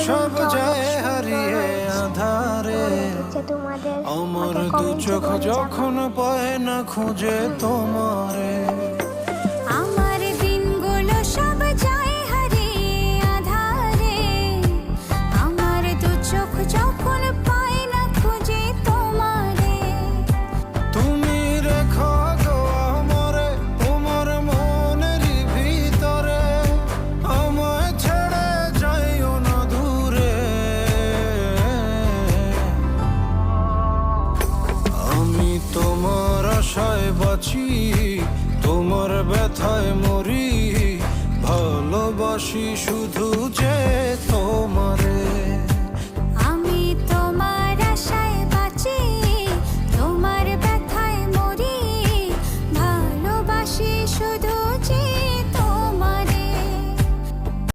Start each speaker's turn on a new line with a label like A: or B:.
A: সব যায় হারিয়ে আধারে, আমার দু চোখ যখন পায় না খুঁজে তোমারে।
B: আমার দিনগুলো সব যায় হারিয়ে আঁধারে, আমার দু চোখ যখন পায় না খুঁজে তোমারে।
A: তুমি রেখো গো আমারে তোমার মনের ভিতরে, আমায় ছেড়ে যাইও না দূরে। আমি তোমার আশায় বাঁচি, তোমার ব্যথায় মরি, ভালোবাসি শুধু যে তোমারে।